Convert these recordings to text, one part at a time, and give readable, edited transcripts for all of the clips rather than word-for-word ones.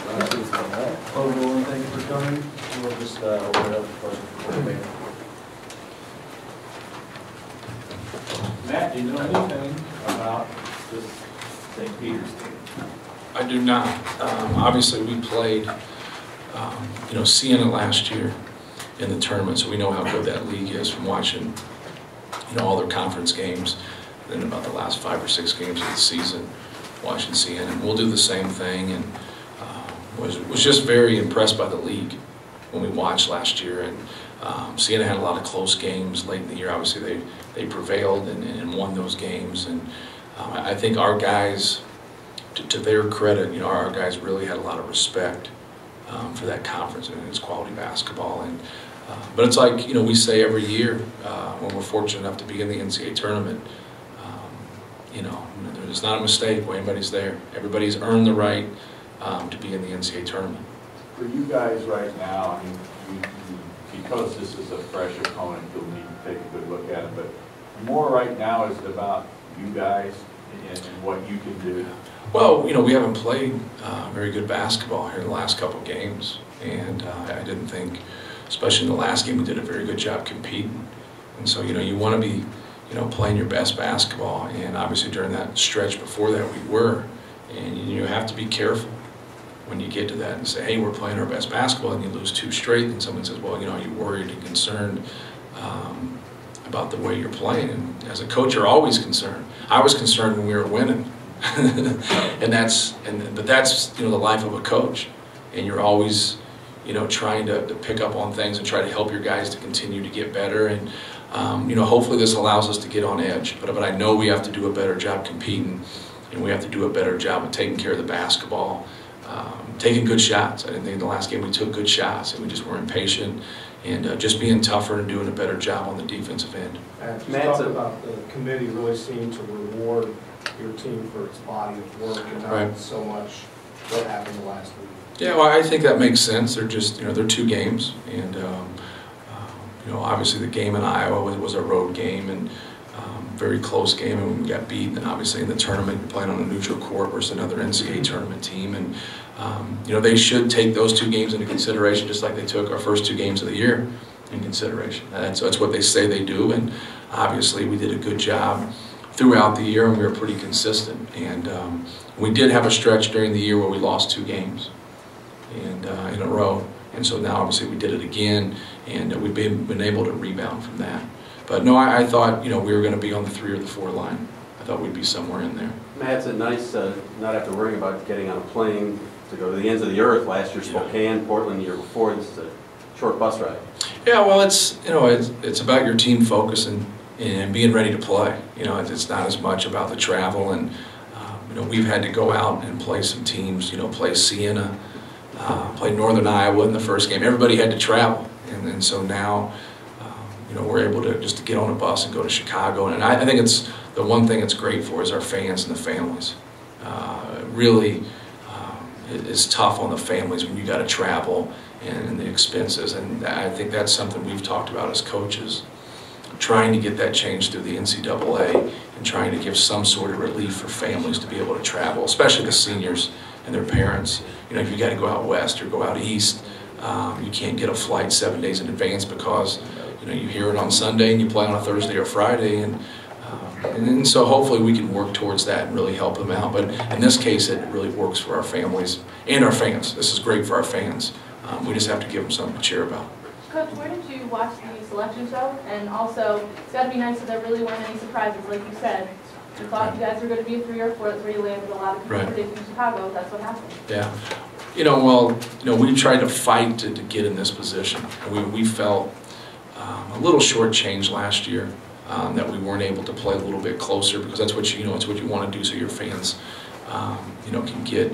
Well, everyone, thank you for coming. We'll just open it up for questions before we begin. Matt, do you know anything about this St. Peter's team? I do not. Obviously, we played, Siena last year in the tournament, so we know how good that league is from watching, all their conference games. Then about the last 5 or 6 games of the season, watching Siena. And we'll do the same thing. And was just very impressed by the league when we watched last year. And Siena had a lot of close games late in the year. Obviously, they prevailed and won those games. And I think our guys, to their credit, our guys really had a lot of respect for that conference and its quality basketball. And but it's like we say every year when we're fortunate enough to be in the NCAA tournament. It's not a mistake when anybody's there. Everybody's earned the right to be in the NCAA tournament. For you guys right now, because this is a fresh opponent, you'll need to take a good look at it. But more right now is about you guys and what you can do. Well, we haven't played very good basketball here in the last couple of games, and I didn't think, especially in the last game, we did a very good job competing. And so, you want to be, playing your best basketball, and obviously during that stretch before that we were, and you have to be careful when you get to that and say, hey, we're playing our best basketball, and you lose 2 straight, and someone says, well, are you worried and concerned about the way you're playing? And as a coach, you're always concerned. I was concerned when we were winning. but that's the life of a coach, and you're always trying to pick up on things and try to help your guys to continue to get better. And hopefully this allows us to get on edge, but I know we have to do a better job competing, and we have to do a better job of taking care of the basketball, taking good shots. I didn't think in the last game we took good shots, and we just were impatient, and just being tougher and doing a better job on the defensive end. Matt, talked about the committee really seemed to reward your team for its body of work and not so much what happened the last week. Yeah, well, I think that makes sense. They're just, they're 2 games, and obviously the game in Iowa was a road game and very close game, and we got beat. And obviously in the tournament, you're playing on a neutral court versus another NCAA tournament team, and they should take those 2 games into consideration, just like they took our first 2 games of the year in consideration. And so that's what they say they do, and obviously we did a good job throughout the year, and we were pretty consistent. And we did have a stretch during the year where we lost 2 games and in a row, and so now obviously we did it again, and we've been able to rebound from that. But no, I thought we were going to be on the 3 or the 4 line. I thought we'd be somewhere in there. Matt, it's nice not have to worry about getting on a plane to go to the ends of the earth. Last year Spokane, Portland the year before. This is a short bus ride. Yeah, well, it's about your team focus and being ready to play. It's not as much about the travel, and we've had to go out and play some teams. Play Siena, play Northern Iowa in the first game. Everybody had to travel, and so now we're able to just get on a bus and go to Chicago. And I think it's the one thing it's great for is our fans and the families. Really, it's tough on the families when you got to travel and the expenses, and I think that's something we've talked about as coaches, trying to get that changed through the NCAA and trying to give some sort of relief for families to be able to travel, especially the seniors and their parents. If you got to go out west or go out east, you can't get a flight 7 days in advance because you hear it on Sunday and you play on a Thursday or Friday, and so hopefully we can work towards that and really help them out. But in this case, it really works for our families and our fans. This is great for our fans. We just have to give them something to cheer about. Coach, where did you watch the selection show? And also, it's got to be nice that there really weren't any surprises, like you said. We thought you guys were going to be a 3 or 4. That's where you landed. A lot of people predicting Chicago. That's what happened. Yeah. We tried to fight to get in this position. We felt a little shortchanged last year, that we weren't able to play a little bit closer, because that's what it's what you want to do so your fans can get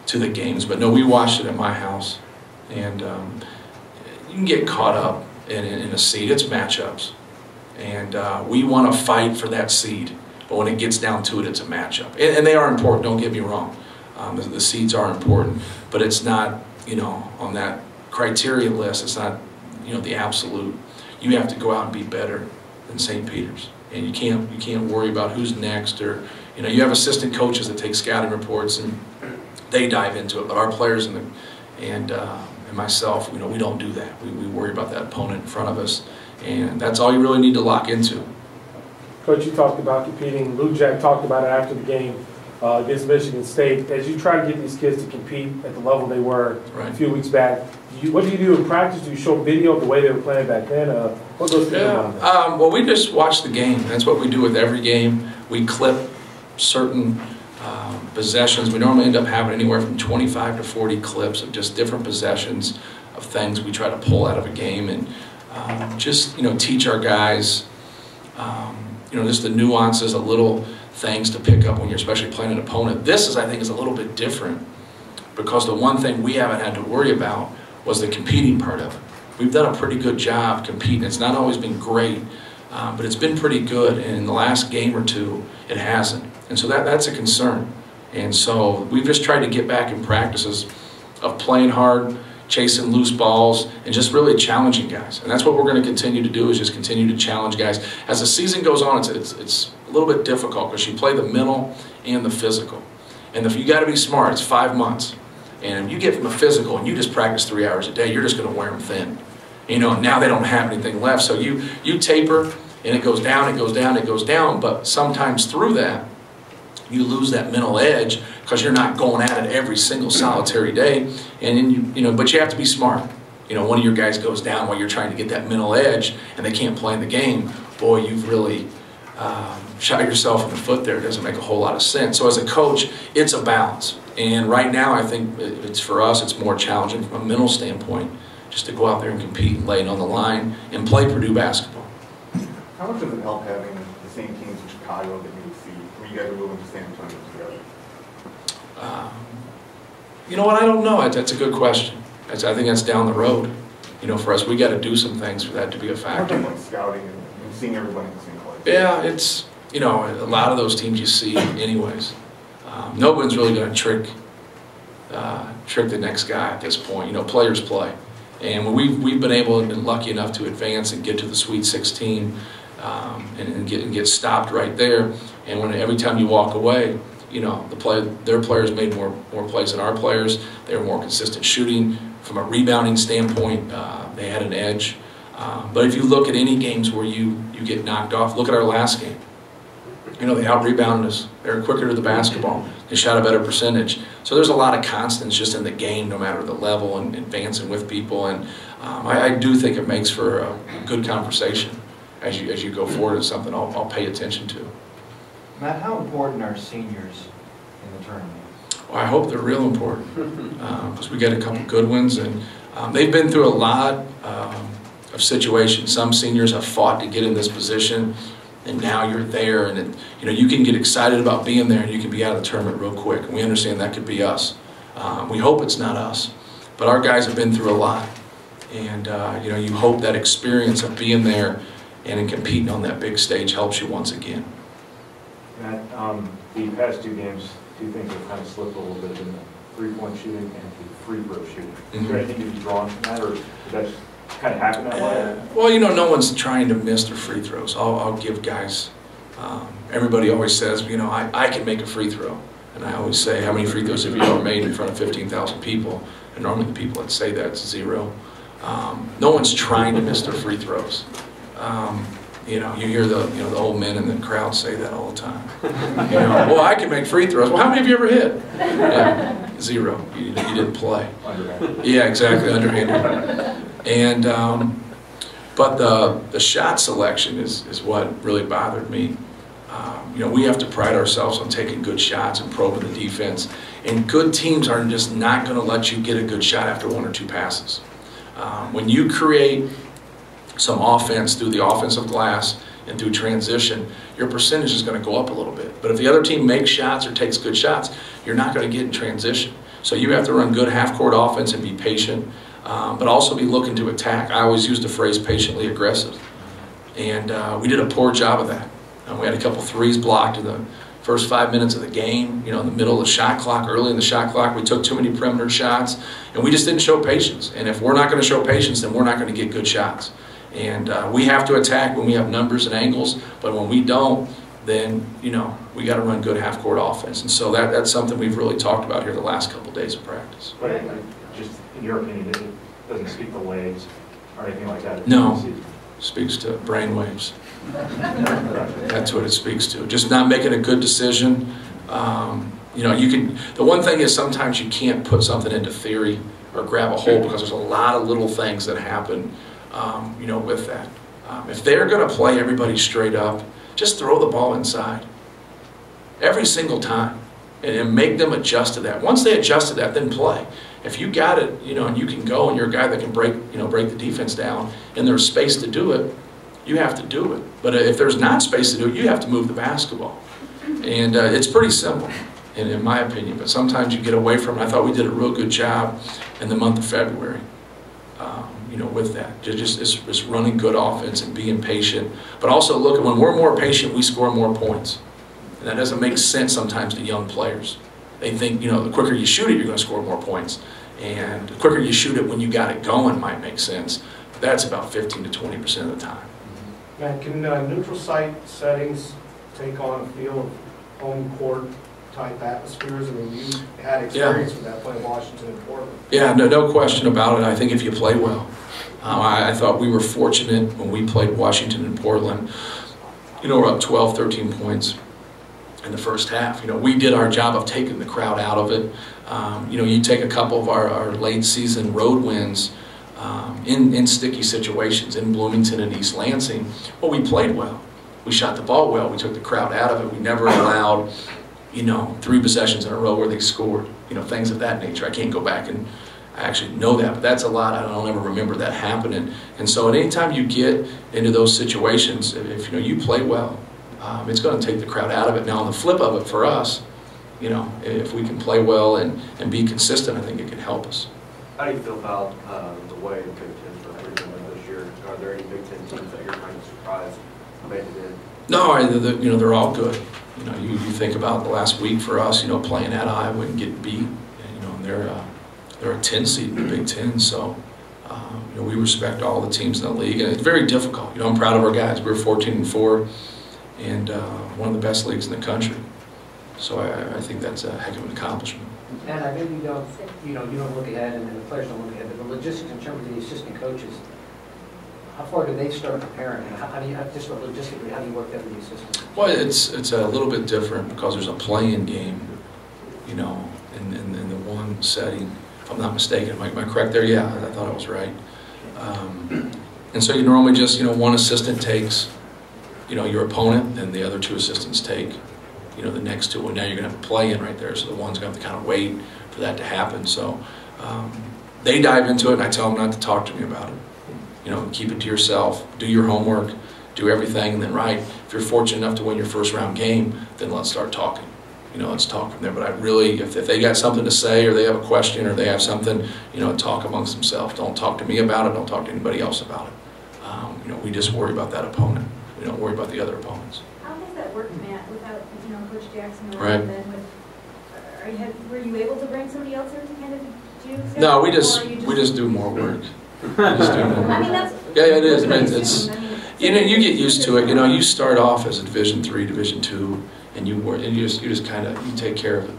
to the games. But no, we watched it at my house, and you can get caught up in a seed. It's matchups, and we want to fight for that seed, but when it gets down to it, it's a matchup, and they are important, don't get me wrong. The seeds are important, but it's not on that criteria list. It's not the absolute. You have to go out and be better than St. Peter's, and you can't worry about who's next, or you have assistant coaches that take scouting reports, and they dive into it. But our players and myself, we don't do that. We worry about that opponent in front of us, and that's all you really need to lock into. Coach, you talked about competing. Lou Jack talked about it after the game against Michigan State. As you try to get these kids to compete at the level they were a few weeks back, what do you do in practice? Do you show video of the way they were playing back then? What goes through your mind? Well, we just watch the game. That's what we do with every game. We clip certain possessions. We normally end up having anywhere from 25 to 40 clips of just different possessions of things we try to pull out of a game, and just teach our guys just the nuances, the little things to pick up when you're especially playing an opponent. This I think is a little bit different, because the one thing we haven't had to worry about was the competing part of it. We've done a pretty good job competing. It's not always been great, but it's been pretty good, and in the last game or two it hasn't, and so that's a concern. And so we've just tried to get back in practices of playing hard, chasing loose balls, and just really challenging guys. And that's what we're going to continue to do, is just continue to challenge guys. As the season goes on, it's a little bit difficult, because you play the mental and the physical. And if you got to be smart, it's 5 months. And you get from a physical and you just practice 3 hours a day, you're just going to wear them thin. Now they don't have anything left. So you taper, and it goes down, it goes down, it goes down. But sometimes through that, you lose that mental edge, because you're not going at it every single solitary day. And then but you have to be smart. One of your guys goes down while you're trying to get that mental edge, and they can't play in the game. Boy, you've really shot yourself in the foot there. It doesn't make a whole lot of sense. So as a coach, it's a balance. And right now, I think it's for us, it's more challenging from a mental standpoint, just to go out there and compete and lay it on the line and play Purdue basketball. How much does it help having the same teams in Chicago that you would see when you guys are moving to San Antonio together? You know what? I don't know. That's a good question. I think that's down the road. For us, we got to do some things for that to be a factor. I'm talking like scouting and seeing everybody in the same place. Yeah, it's a lot of those teams you see anyways. No one's really going to trick the next guy at this point. Players play, and when we've been able and been lucky enough to advance and get to the Sweet 16 and get stopped right there. And when every time you walk away, their players made more plays than our players. They were more consistent shooting. From a rebounding standpoint, they had an edge. But if you look at any games where you get knocked off, look at our last game. They out-rebounded us. They were quicker to the basketball. They shot a better percentage. So there's a lot of constants just in the game, no matter the level, and advancing with people. And I do think it makes for a good conversation as you go forward. It's something I'll pay attention to. Matt, how important are seniors in the tournament? Well, I hope they're real important, because we got a couple good ones, and they've been through a lot of situations. Some seniors have fought to get in this position, and now you're there, and you can get excited about being there, and you can be out of the tournament real quick. And we understand that could be us. We hope it's not us, but our guys have been through a lot, and you hope that experience of being there and in competing on that big stage helps you once again. Matt, the past 2 games, 2 things have kind of slipped a little bit in the three-point shooting and the free throw shooting. Is there anything to be drawn from that, or did that just kind of happen that way? Well, no one's trying to miss their free throws. I'll give guys, everybody always says, I can make a free throw. And I always say, how many free throws have you ever made in front of 15,000 people? And normally the people that say that's 0. No one's trying to miss their free throws. You hear the old men in the crowd say that all the time. Well, I can make free throws. Well, how many have you ever hit? Yeah, 0. You didn't play. Underhanded. Yeah, exactly, underhanded. And but the shot selection is what really bothered me. We have to pride ourselves on taking good shots and probing the defense. And good teams are just not going to let you get a good shot after 1 or 2 passes. When you create some offense through the offensive glass and through transition, your percentage is going to go up a little bit. But if the other team makes shots or takes good shots, you're not going to get in transition. So you have to run good half-court offense and be patient, but also be looking to attack. I always use the phrase patiently aggressive. And we did a poor job of that. We had a couple threes blocked in the first 5 minutes of the game, in the middle of the shot clock, early in the shot clock. We took too many perimeter shots, and we just didn't show patience. And if we're not going to show patience, then we're not going to get good shots. And we have to attack when we have numbers and angles, but when we don't, then, you know, we got to run good half-court offense. And so that's something we've really talked about here the last couple of days of practice. But just in your opinion, it doesn't speak to legs or anything like that? No, speaks to brainwaves. That's what it speaks to. Just not making a good decision. You know, the one thing is sometimes you can't put something into theory or grab a hold because there's a lot of little things that happen, you know, with that. If they're going to play everybody straight up, just throw the ball inside every single time and make them adjust to that. Once they adjust to that, then play. If you got it, you know, and you can go and you're a guy that can break the defense down and there's space to do it, you have to do it. But if there's not space to do it, you have to move the basketball. And it's pretty simple, in my opinion. But sometimes you get away from it. I thought we did a real good job in the month of February. You know, with that, just running good offense and being patient, but also look, when we're more patient, we score more points, and that doesn't make sense sometimes to young players. They think, you know, the quicker you shoot it, you're going to score more points, and the quicker you shoot it when you got it going might make sense. But that's about 15 to 20% of the time. Matt, can neutral site settings take on a feel of home court type atmospheres? I mean, you had experience with that playing Washington and Portland. Yeah, no question about it. I think if you play well. I thought we were fortunate when we played Washington and Portland. You know, we're up 12, 13 points in the first half. You know, we did our job of taking the crowd out of it. You know, you take a couple of our late season road wins in sticky situations in Bloomington and East Lansing. Well, we played well. We shot the ball well. We took the crowd out of it. We never allowed, you know, 3 possessions in a row where they scored. You know, things of that nature. I can't go back and I actually know that, but that's a lot. I don't ever remember that happening. And so, at any time you get into those situations, if you know you play well, it's going to take the crowd out of it. Now, on the flip of it, for us, you know, if we can play well and be consistent, I think it can help us. How do you feel about the way the Big Ten's recruiting this year? Are there any Big Ten teams that you're kind of surprised made it in? No, you know, they're all good. You know, you think about the last week for us, you know, playing at Iowa and getting beat, and, you know, and they're a 10 seed in the Big Ten, so you know, we respect all the teams in the league, and it's very difficult. You know, I'm proud of our guys. We're 14-4, and one of the best leagues in the country. So I think that's a heck of an accomplishment. And I maybe you don't look ahead, and the players don't look ahead, but the logistics in terms of the assistant coaches, how far do they start preparing? And how do you, just logistically, how do you work that with the assistants? Well, it's a little bit different because there's a play-in game, you know, in the one setting. If I'm not mistaken, am I correct there? Yeah, I thought I was right. And so you normally just, you know, one assistant takes, you know, your opponent, then the other 2 assistants take, you know, the next 2. And now you're going to have a play-in right there, so the one's going to have to kind of wait for that to happen. So they dive into it, and I tell them not to talk to me about it. You know, keep it to yourself, do your homework, do everything, and then if you're fortunate enough to win your first round game, then let's start talking. You know, let's talk from there. But I really, if they got something to say or they have a question or they have something, you know, talk amongst themselves. Don't talk to me about it. Don't talk to anybody else about it. You know, we just worry about that opponent. We don't worry about the other opponents. How does that work, Matt, without, you know, Coach Jackson around? Right. And then were you able to bring somebody else in to kind of do stuff? No, we just do more work. We just do more work. I mean, that's... Yeah, it is. I mean, it's you know, you get used to it. You know, you start off as a Division III, Division II, and you just kind of take care of it.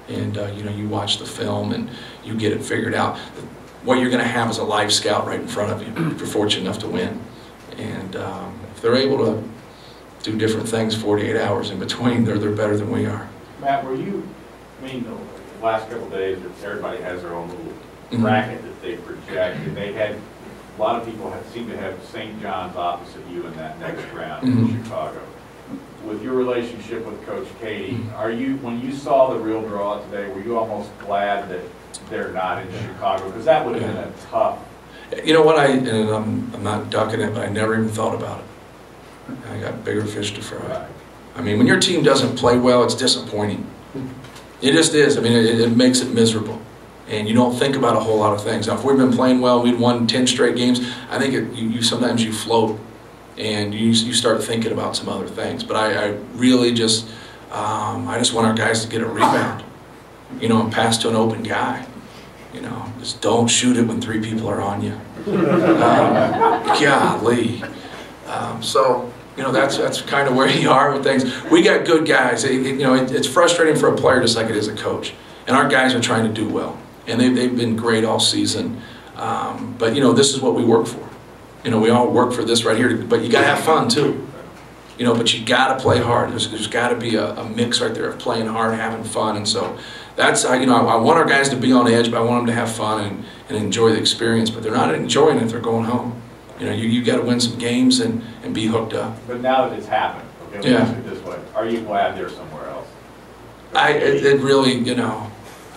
And you know, you watch the film and you get it figured out. What you're going to have is a live scout right in front of you if you're fortunate enough to win. And if they're able to do different things 48 hours in between, they're better than we are. Matt, I mean, the last couple of days, everybody has their own little bracket that they project, and they had, a lot of people seem to have St. John's opposite you in that next round in Chicago. With your relationship with Coach Katie, when you saw the real draw today, were you almost glad that they're not in Chicago? Because that would have been a tough. You know what, and I'm not ducking it, but I never even thought about it. I got bigger fish to fry. Right. I mean, when your team doesn't play well, it's disappointing. It just is. I mean, it makes it miserable. And you don't think about a whole lot of things. Now, if we've been playing well, we'd won 10 straight games, I think sometimes you float and you start thinking about some other things. But I really just, I just want our guys to get a rebound, you know, and pass to an open guy. You know, just don't shoot it when 3 people are on you. Golly. So, that's kind of where you are with things. We got good guys. It's frustrating for a player just like it is a coach. And our guys are trying to do well. And they've been great all season. But, this is what we work for. We all work for this right here. But you got to have fun, too. But you got to play hard. There's got to be a mix right there of playing hard, having fun. And so that's, I want our guys to be on edge, but I want them to have fun and enjoy the experience. But they're not enjoying it if they're going home. You got to win some games and be hooked up. But now that it's happened, okay, let's put it this way, are you glad they're somewhere else? It really,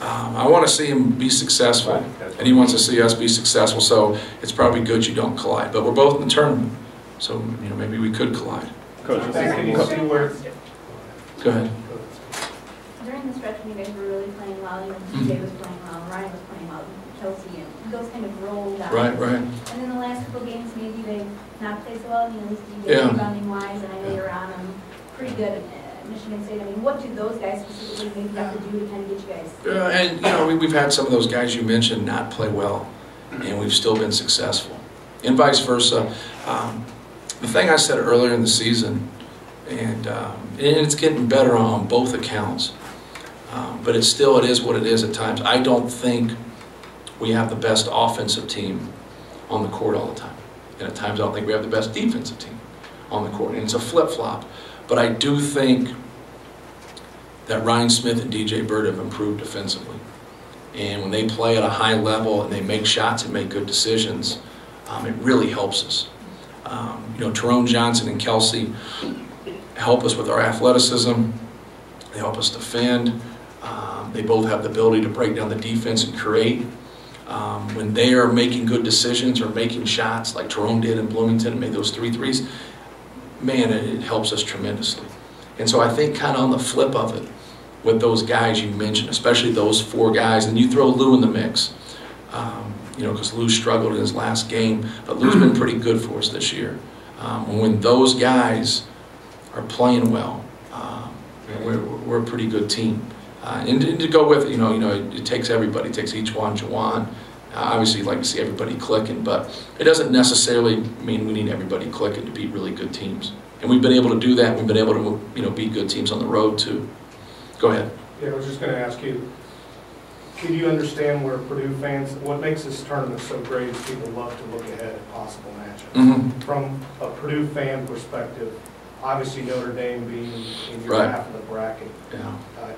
I want to see him be successful, and he wants to see us be successful, so it's probably good you don't collide. But we're both in the tournament, so maybe we could collide. Coach, can you see where? Go ahead. During the stretch when you guys were really playing well, TJ was playing well, Ryan was playing well, Kelsey, and those kind of rolled out. Right. And in the last couple games, maybe they've not played so well, at least DJ rebounding wise, and I know you're on them pretty good at Michigan State. I mean, what do those guys specifically maybe have to do to kind of get you guys? And we've had some of those guys you mentioned not play well, and we've still been successful, and vice versa. The thing I said earlier in the season, and it's getting better on both accounts, but it is what it is at times. I don't think we have the best offensive team on the court all the time, and at times I don't think we have the best defensive team on the court, and it's a flip-flop. But I do think that Ryan Smith and DJ Bird have improved defensively. And when they play at a high level and they make shots and make good decisions, it really helps us. Tyrone Johnson and Kelsey help us with our athleticism. They help us defend. They both have the ability to break down the defense and create. When they are making good decisions or making shots like Tyrone did in Bloomington and made those 3 threes, man, it helps us tremendously. And so I think kind of on the flip of it, with those guys you mentioned, especially those 4 guys, and you throw Lou in the mix, because Lou struggled in his last game, but Lou's been pretty good for us this year. When those guys are playing well, we're a pretty good team. And to go with, it takes everybody, it takes each one, Jawan. Obviously, you'd like to see everybody clicking, but it doesn't necessarily mean we need everybody clicking to beat really good teams. And we've been able to do that. We've been able to, beat good teams on the road too. Go ahead. Yeah, I was just going to ask you, could you understand where Purdue fans, what makes this tournament so great is people love to look ahead at possible matchups. From a Purdue fan perspective, obviously Notre Dame being in your half of the bracket,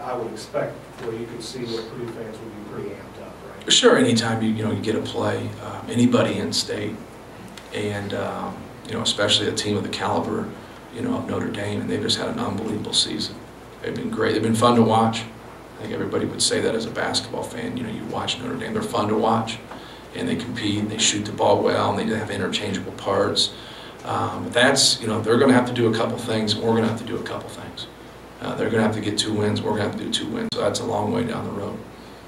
I would expect where you could see where Purdue fans would be pretty amped up, right? Sure, anytime you get to play anybody in state, and especially a team of the caliber of Notre Dame, and they've just had an unbelievable season. They've been great. They've been fun to watch. I think everybody would say that as a basketball fan. You watch Notre Dame, they're fun to watch, and they compete, and they shoot the ball well, and they have interchangeable parts. That's, they're going to have to do a couple things, and we're going to have to do a couple things. They're going to have to get 2 wins, we're going to have to do 2 wins, so that's a long way down the road.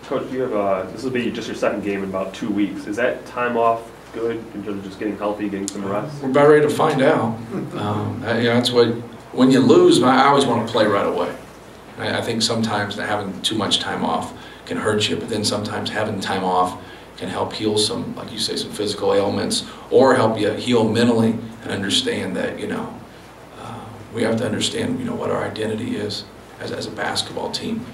Coach, do you have, this will be just your second game in about 2 weeks. Is that time off good in terms of just getting healthy, getting some rest? We're about ready to find out. That's what, when you lose, I always want to play right away. I think sometimes having too much time off can hurt you, but then sometimes having time off can help heal some, like you say, some physical ailments, or help you heal mentally and understand that, we have to understand, what our identity is as a basketball team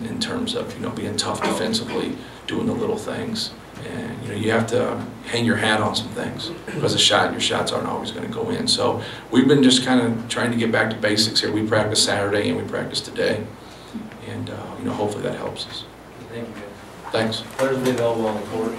in terms of, being tough defensively, doing the little things. And, you have to hang your hat on some things because your shots aren't always going to go in. So we've been just kind of trying to get back to basics here. We practice Saturday and we practice today. And, hopefully that helps us. Thank you. Thanks. Players will be available on the court.